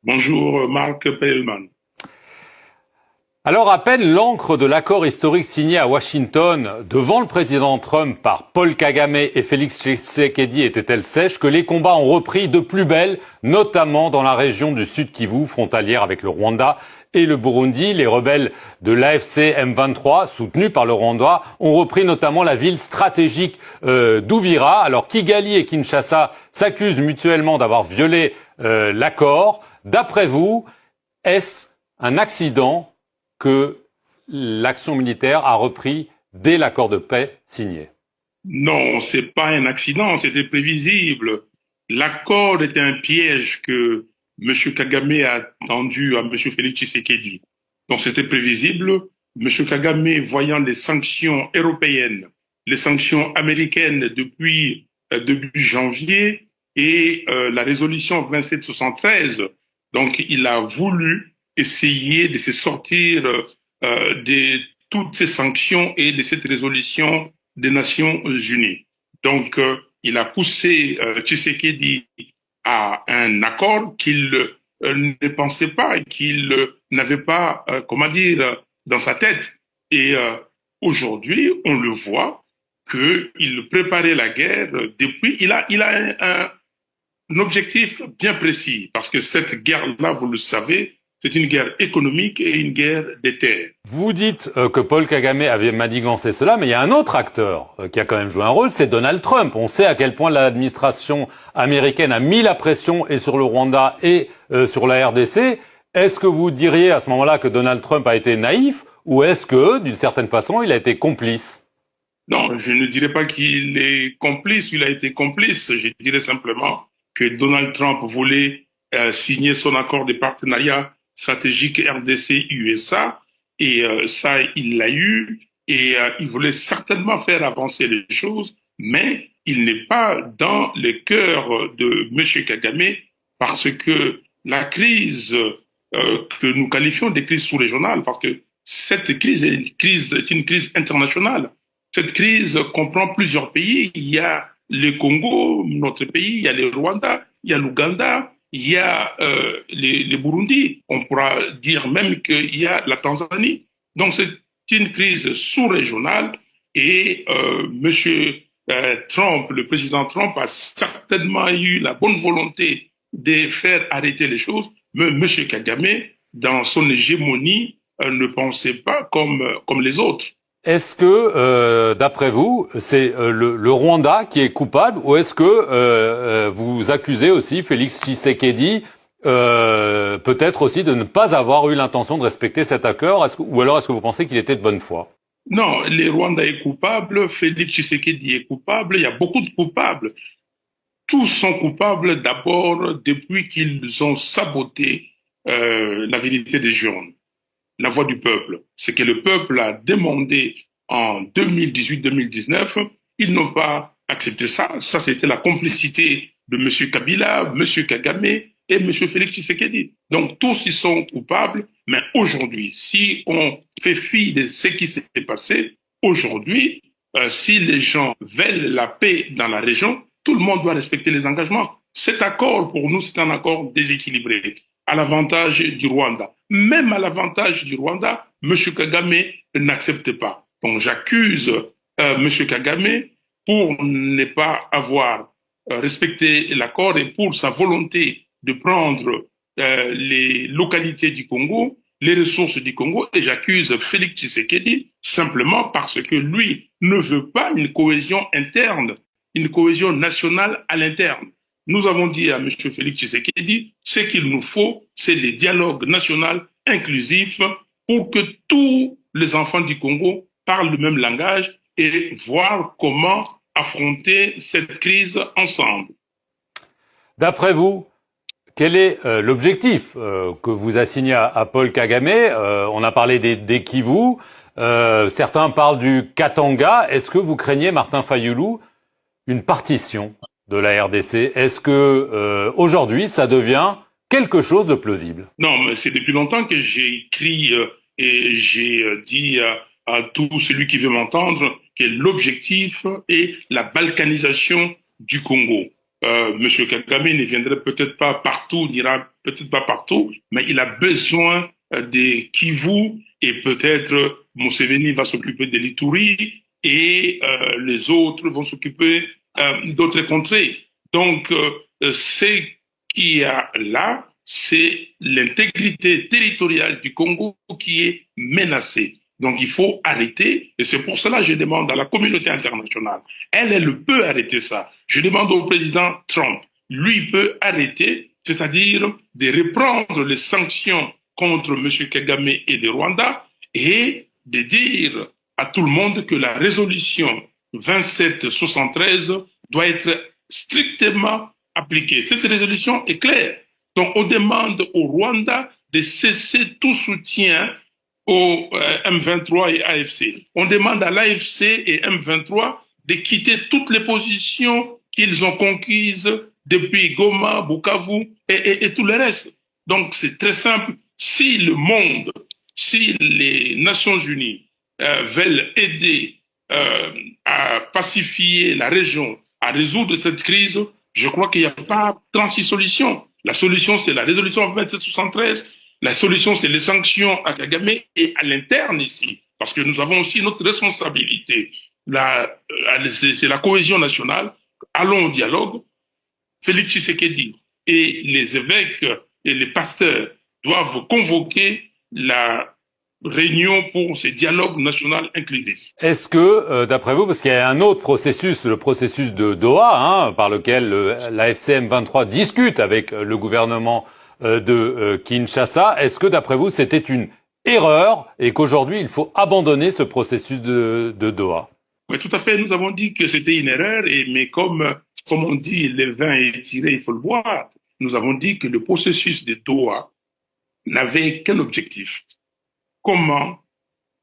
Bonjour Marc Pellman. Alors à peine l'encre de l'accord historique signé à Washington devant le président Trump par Paul Kagame et Félix Tshisekedi était-elle sèche que les combats ont repris de plus belle, notamment dans la région du Sud Kivu, frontalière avec le Rwanda et le Burundi. Les rebelles de l'AFC M23, soutenus par le Rwanda, ont repris notamment la ville stratégique d'Uvira. Alors Kigali et Kinshasa s'accusent mutuellement d'avoir violé l'accord. D'après vous, est-ce un accident que l'action militaire a repris dès l'accord de paix signé? Non, c'est pas un accident, c'était prévisible. L'accord était un piège que M. Kagame a tendu à M. Félix Tshisekedi. Donc c'était prévisible. M. Kagame, voyant les sanctions européennes, les sanctions américaines depuis début janvier et la résolution 2773, donc il a voulu essayer de se sortir de toutes ces sanctions et de cette résolution des Nations Unies. Donc, il a poussé Tshisekedi à un accord qu'il ne pensait pas et qu'il n'avait pas, dans sa tête. Et aujourd'hui, on le voit qu'il préparait la guerre depuis. Il a un objectif bien précis, parce que cette guerre-là, vous le savez, c'est une guerre économique et une guerre des terres. Vous dites que Paul Kagame avait manigancé cela, mais il y a un autre acteur qui a quand même joué un rôle, c'est Donald Trump. On sait à quel point l'administration américaine a mis la pression et sur le Rwanda et sur la RDC. Est-ce que vous diriez à ce moment-là que Donald Trump a été naïf, ou est-ce que, d'une certaine façon, il a été complice? Non, je ne dirais pas qu'il est complice, il a été complice. Je dirais simplement que Donald Trump voulait signer son accord de partenariat stratégique RDC-USA et ça, il l'a eu et il voulait certainement faire avancer les choses, mais il n'est pas dans le cœur de M. Kagame parce que la crise que nous qualifions de crise sous-régionale, parce que cette crise est une crise internationale. Cette crise comprend plusieurs pays. Il y a le Congo, notre pays, il y a le Rwanda, il y a l'Ouganda, il y a le Burundi. On pourra dire même qu'il y a la Tanzanie. Donc c'est une crise sous-régionale et Monsieur Trump, le président Trump, a certainement eu la bonne volonté de faire arrêter les choses, mais Monsieur Kagame, dans son hégémonie, ne pensait pas comme les autres. Est-ce que, d'après vous, c'est le Rwanda qui est coupable, ou est-ce que vous accusez aussi Félix Tshisekedi peut-être aussi de ne pas avoir eu l'intention de respecter cet accord, ou alors est-ce que vous pensez qu'il était de bonne foi? Non, le Rwanda est coupable, Félix Tshisekedi est coupable, il y a beaucoup de coupables. Tous sont coupables d'abord depuis qu'ils ont saboté la vérité des urnes, la voix du peuple. Ce que le peuple a demandé en 2018-2019, ils n'ont pas accepté ça. Ça, c'était la complicité de M. Kabila, M. Kagame et M. Félix Tshisekedi. Donc, tous ils sont coupables. Mais aujourd'hui, si on fait fi de ce qui s'est passé, aujourd'hui, si les gens veulent la paix dans la région, tout le monde doit respecter les engagements. Cet accord, pour nous, c'est un accord déséquilibré, à l'avantage du Rwanda. Même à l'avantage du Rwanda, M. Kagame n'accepte pas. Donc j'accuse M. Kagame pour ne pas avoir respecté l'accord et pour sa volonté de prendre les localités du Congo, les ressources du Congo, et j'accuse Félix Tshisekedi simplement parce que lui ne veut pas une cohésion interne, une cohésion nationale à l'interne. Nous avons dit à M. Félix Tshisekedi, ce qu'il nous faut, c'est des dialogues nationaux inclusifs pour que tous les enfants du Congo parlent le même langage et voir comment affronter cette crise ensemble. D'après vous, quel est l'objectif que vous assignez à Paul Kagame? On a parlé des Kivu, certains parlent du Katanga. Est-ce que vous craignez, Martin Fayulu, une partition de la RDC? Est-ce que aujourd'hui, ça devient quelque chose de plausible? Non, mais c'est depuis longtemps que j'ai écrit et j'ai dit à tout celui qui veut m'entendre que l'objectif est la balkanisation du Congo. Monsieur Kagame ne viendrait peut-être pas partout, n'ira peut-être pas partout, mais il a besoin des Kivu et peut-être Museveni va s'occuper de l'Ituri et les autres vont s'occuper d'autres contrées. Donc, ce qu'il y a là, c'est l'intégrité territoriale du Congo qui est menacée. Donc il faut arrêter, et c'est pour cela que je demande à la communauté internationale, elle peut arrêter ça. Je demande au président Trump, lui peut arrêter, c'est-à-dire de reprendre les sanctions contre M. Kagame et le Rwanda, et de dire à tout le monde que la résolution 2773 doit être strictement appliquée. Cette résolution est claire. Donc on demande au Rwanda de cesser tout soutien au M23 et AFC. On demande à l'AFC et M23 de quitter toutes les positions qu'ils ont conquises depuis Goma, Bukavu et tout le reste. Donc c'est très simple. Si le monde, si les Nations Unies veulent aider à pacifier la région, à résoudre cette crise, je crois qu'il n'y a pas 36 solutions. La solution, c'est la résolution 2773. La solution, c'est les sanctions à Kagame et à l'interne ici, parce que nous avons aussi notre responsabilité. C'est la cohésion nationale. Allons au dialogue. Félix Tshisekedi et les évêques et les pasteurs doivent convoquer la réunion pour ce dialogue national inclusif. Est-ce que, d'après vous, parce qu'il y a un autre processus, le processus de Doha, par lequel l'AFC M23 discute avec le gouvernement de Kinshasa, est-ce que, d'après vous, c'était une erreur et qu'aujourd'hui, il faut abandonner ce processus de Doha? Oui, tout à fait. Nous avons dit que c'était une erreur, mais comme on dit, le vin est tiré, il faut le boire. Nous avons dit que le processus de Doha n'avait qu'un objectif. Comment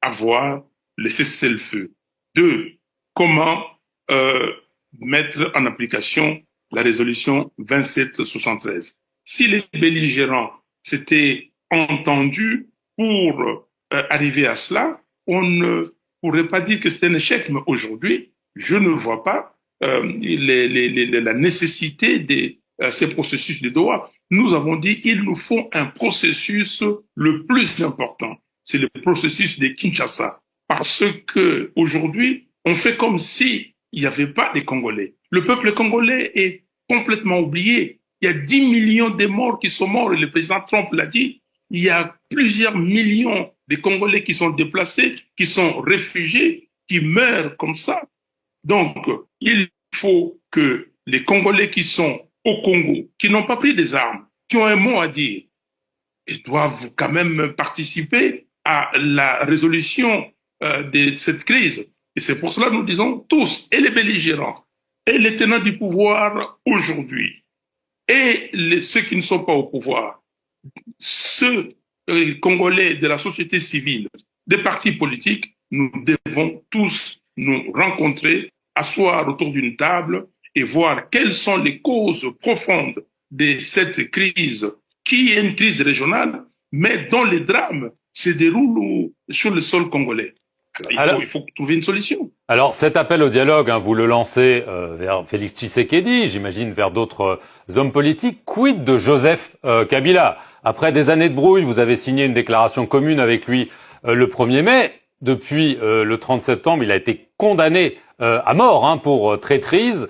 avoir le cessez-le-feu? Deux, comment mettre en application la résolution 2773? Si les belligérants s'étaient entendus pour arriver à cela, on ne pourrait pas dire que c'est un échec. Mais aujourd'hui, je ne vois pas la nécessité de ces processus de Doha. Nous avons dit qu'il nous faut un processus le plus important. C'est le processus de Kinshasa. Parce que aujourd'hui, on fait comme si il n'y avait pas de Congolais. Le peuple congolais est complètement oublié. Il y a 10 millions de morts qui sont morts, et le président Trump l'a dit. Il y a plusieurs millions de Congolais qui sont déplacés, qui sont réfugiés, qui meurent comme ça. Donc, il faut que les Congolais qui sont au Congo, qui n'ont pas pris des armes, qui ont un mot à dire, ils doivent quand même participer à la résolution de cette crise. Et c'est pour cela que nous disons tous, et les belligérants, et les tenants du pouvoir aujourd'hui, et ceux qui ne sont pas au pouvoir, ceux Congolais de la société civile, des partis politiques, nous devons tous nous rencontrer, asseoir autour d'une table et voir quelles sont les causes profondes de cette crise, qui est une crise régionale, mais dont les drames se déroulent sur le sol congolais. Alors, il faut trouver une solution. Alors cet appel au dialogue, vous le lancez vers Félix Tshisekedi, j'imagine vers d'autres hommes politiques. Quid de Joseph Kabila? Après des années de brouille, vous avez signé une déclaration commune avec lui le 1er mai. Depuis le 30 septembre, il a été condamné à mort pour traîtrise,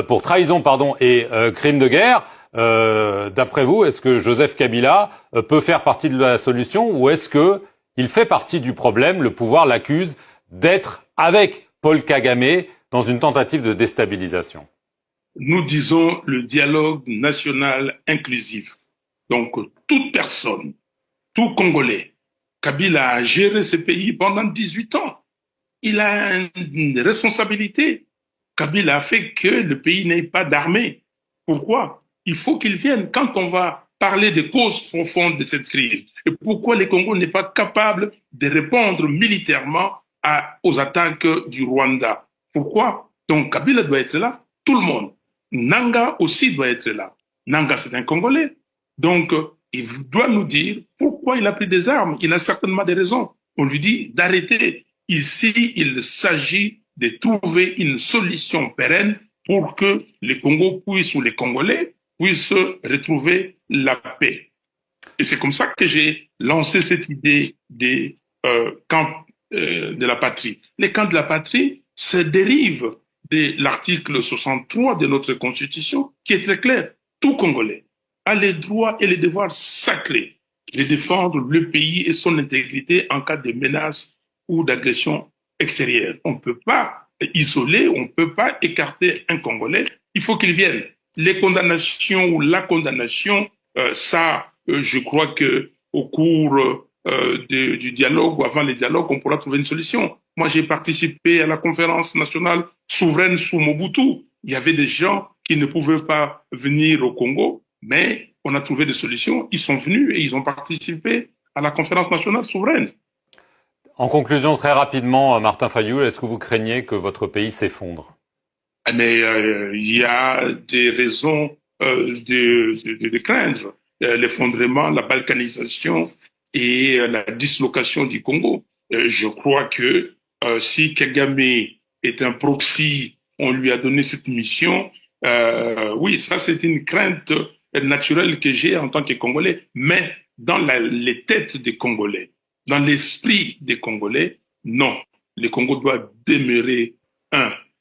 pour trahison et crime de guerre. D'après vous, est-ce que Joseph Kabila peut faire partie de la solution ou est-ce que il fait partie du problème? Le pouvoir l'accuse d'être avec Paul Kagame dans une tentative de déstabilisation. Nous disons le dialogue national inclusif. Donc, toute personne, tout Congolais, Kabila a géré ce pays pendant 18 ans. Il a une responsabilité. Kabila a fait que le pays n'ait pas d'armée. Pourquoi? Il faut qu'il vienne. Quand on va parler des causes profondes de cette crise et pourquoi le Congo n'est pas capable de répondre militairement aux attaques du Rwanda. Pourquoi? Donc Kabila doit être là, tout le monde. Nanga aussi doit être là. Nanga, c'est un Congolais. Donc, il doit nous dire pourquoi il a pris des armes. Il a certainement des raisons. On lui dit d'arrêter. Ici, il s'agit de trouver une solution pérenne pour que les Congos puissent, ou les Congolais puissent retrouver la paix. Et c'est comme ça que j'ai lancé cette idée des camps de la patrie. Les camps de la patrie se dérivent de l'article 63 de notre Constitution, qui est très clair. Tout Congolais a les droits et les devoirs sacrés de défendre le pays et son intégrité en cas de menace ou d'agression extérieure. On ne peut pas isoler, on ne peut pas écarter un Congolais. Il faut qu'il vienne. Les condamnations ou la condamnation, je crois que au cours du dialogue ou avant les dialogues, on pourra trouver une solution. Moi, j'ai participé à la conférence nationale souveraine sous Mobutu. Il y avait des gens qui ne pouvaient pas venir au Congo, mais on a trouvé des solutions. Ils sont venus et ils ont participé à la conférence nationale souveraine. En conclusion, très rapidement, Martin Fayulu, est-ce que vous craignez que votre pays s'effondre? Mais il y a des raisons de craindre l'effondrement, la balkanisation et la dislocation du Congo. Je crois que si Kagame est un proxy, on lui a donné cette mission. Oui, ça c'est une crainte naturelle que j'ai en tant que Congolais, mais dans les têtes des Congolais, dans l'esprit des Congolais, non. Le Congo doit demeurer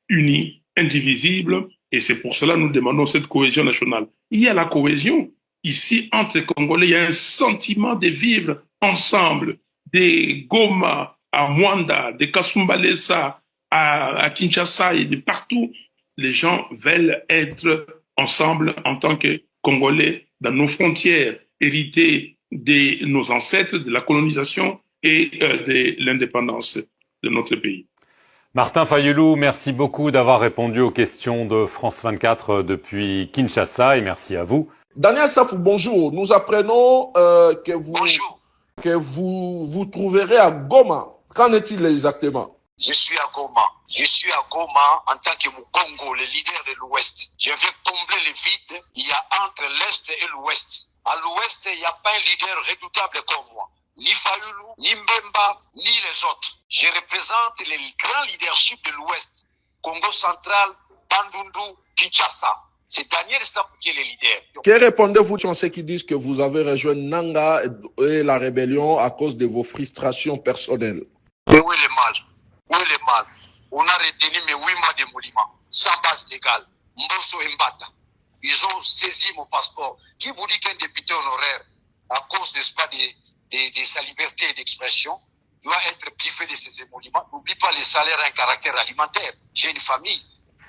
uni, indivisible, et c'est pour cela que nous demandons cette cohésion nationale. Il y a la cohésion. Ici, entre Congolais, il y a un sentiment de vivre ensemble. Des Goma à Mwanda, des Kasumbalesa à Kinshasa et de partout, les gens veulent être ensemble en tant que Congolais dans nos frontières, hérités de nos ancêtres, de la colonisation et de l'indépendance de notre pays. Martin Fayulu, merci beaucoup d'avoir répondu aux questions de France 24 depuis Kinshasa et merci à vous. Daniel Safou, bonjour. Nous apprenons que vous trouverez à Goma. Qu'en est-il exactement? Je suis à Goma. Je suis à Goma en tant que Mukongo, le leader de l'Ouest. Je vais combler le vide il y a entre l'Est et l'Ouest. À l'Ouest, il n'y a pas un leader redoutable comme moi. Ni Fayulu, ni Mbemba, ni les autres. Je représente le grand leadership de l'Ouest. Congo central, Bandundu, Kinshasa. C'est Daniel Safou qui est le leader. Que répondez-vous à ceux qui disent que vous avez rejoint Nanga et la rébellion à cause de vos frustrations personnelles? Mais où est le mal? Où est le mal? On a retenu mes 8 mois de monument, sans base légale. Mbosso et Mbata. Ils ont saisi mon passeport. Qui vous dit qu'un député honoraire, à cause, n'est-ce pas, de sa liberté d'expression, doit être privé de ses émoluments? N'oublie pas, les salaires ont un caractère alimentaire. J'ai une famille.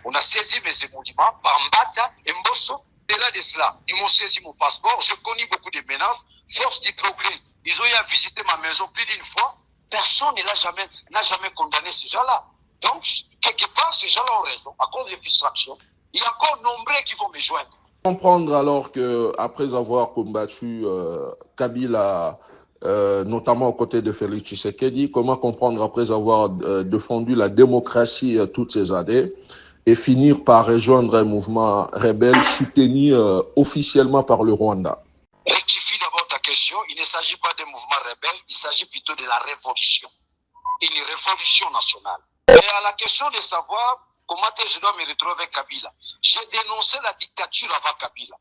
On a saisi mes émoluments par Mbata et Mbosso. Au-delà de cela, ils m'ont saisi mon passeport. Je connais beaucoup de menaces. Force du progrès. Ils ont eu à visiter ma maison plus d'une fois. Personne n'a jamais condamné ces gens-là. Donc, quelque part, ces gens-là ont raison. À cause des frustrations, il y a encore nombreux qui vont me joindre. Comprendre alors que après avoir combattu Kabila, notamment aux côtés de Félix Tshisekedi, comment comprendre après avoir défendu la démocratie toutes ces années et finir par rejoindre un mouvement rebelle soutenu officiellement par le Rwanda? Rectifie d'abord ta question. Il ne s'agit pas d'un mouvement rebelle, il s'agit plutôt de la révolution. Une révolution nationale. Et à la question de savoir comment je dois me retrouver avec Kabila, j'ai dénoncé la dictature avant Kabila.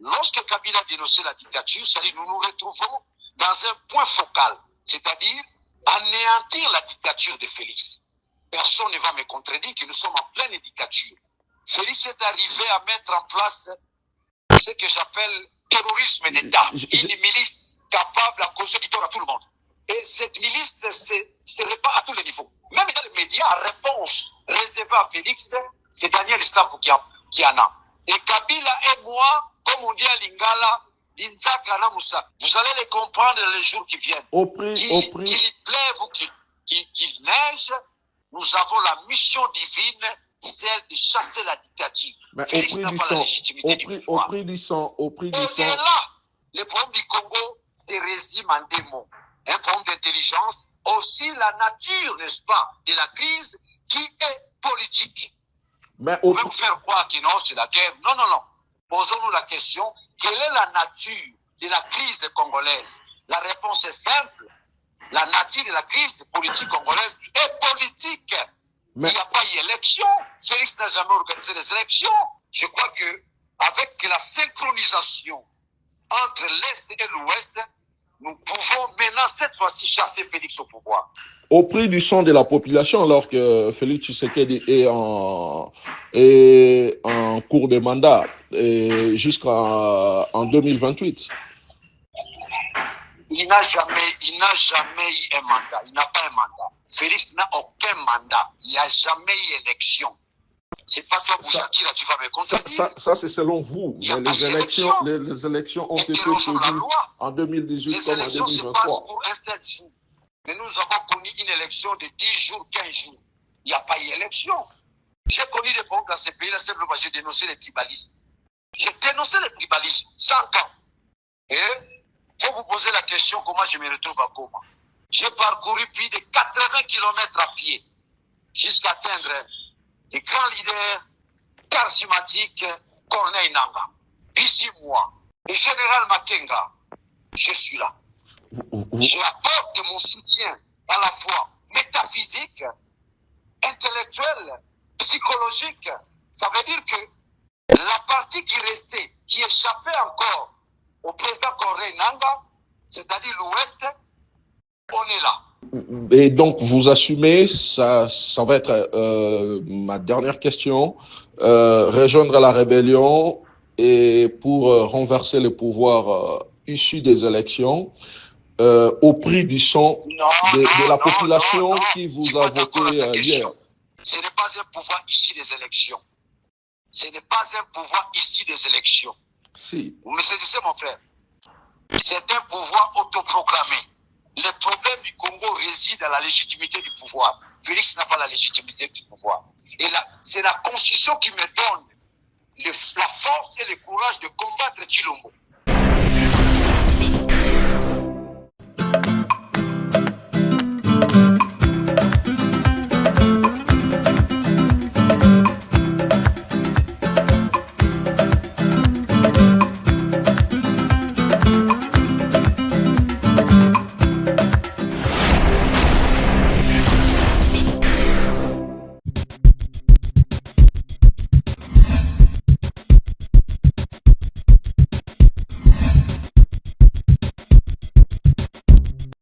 Lorsque Kabila a dénoncé la dictature, c'est-à-dire nous nous retrouvons dans un point focal, c'est-à-dire anéantir la dictature de Félix. Personne ne va me contredire que nous sommes en pleine dictature. Félix est arrivé à mettre en place ce que j'appelle terrorisme d'État, une milice capable à causer du tort à tout le monde. Et cette milice se répand à tous les niveaux. Même dans les médias, en réponse réservée à Félix, c'est Daniel Safou qui en a. Et Kabila et moi, comme on dit à Lingala, vous allez les comprendre les jours qui viennent. Qu'il y pleuve ou qu'il neige, nous avons la mission divine, celle de chasser la dictature. Mais Félix n'a pas la légitimité du pouvoir. au prix du sang. Et là, le problème du Congo se résume en deux mots. Un problème d'intelligence, aussi la nature, n'est-ce pas, de la crise qui est politique. Mais on peut faire croire que non, c'est la guerre. Non, non, non. Posons-nous la question, quelle est la nature de la crise congolaise? La réponse est simple. La nature de la crise politique congolaise est politique. Mais... Il n'y a pas eu élection. Félix n'a jamais organisé les élections. Je crois que avec la synchronisation entre l'Est et l'Ouest, nous pouvons maintenant cette fois-ci chasser Félix au pouvoir. Au prix du sang de la population, alors que Félix Tshisekedi est en cours de mandat jusqu'en 2028. Il n'a jamais eu un mandat. Il n'a pas un mandat. Félix n'a aucun mandat. Il n'y a jamais eu élection. C'est pas toi, Bouchakira, tu vas me contredire. Ça c'est selon vous. Mais les élections ont été tenues en 2018 comme en 2023. Les élections se passent pour un seul jour. Mais nous avons connu une élection de 10 jours, 15 jours. Il n'y a pas eu élection. J'ai connu des banques dans ces pays-là, simplement j'ai dénoncé les tribalismes. J'ai dénoncé les tribalismes, 100 ans. Et faut vous poser la question comment je me retrouve à Goma. J'ai parcouru plus de 80 km à pied jusqu'à atteindre les grands leaders charismatiques Corneille Nangaa. D'ici moi, le général Makenga, je suis là. J'apporte mon soutien à la fois métaphysique, intellectuel, psychologique. Ça veut dire que la partie qui restait, qui échappait encore au président Corneille Nangaa, c'est-à-dire l'Ouest, on est là. Et donc, vous assumez, ça va être ma dernière question, rejoindre la rébellion et pour renverser le pouvoir issu des élections, au prix du sang de la population qui vous a voté hier. Ce n'est pas un pouvoir issu des élections. Ce n'est pas un pouvoir issu des élections. Si. Vous me saisissez, mon frère? C'est un pouvoir autoproclamé. Le problème du Congo réside dans la légitimité du pouvoir. Félix n'a pas la légitimité du pouvoir. Et c'est la Constitution qui me donne la force et le courage de combattre Tshilombo.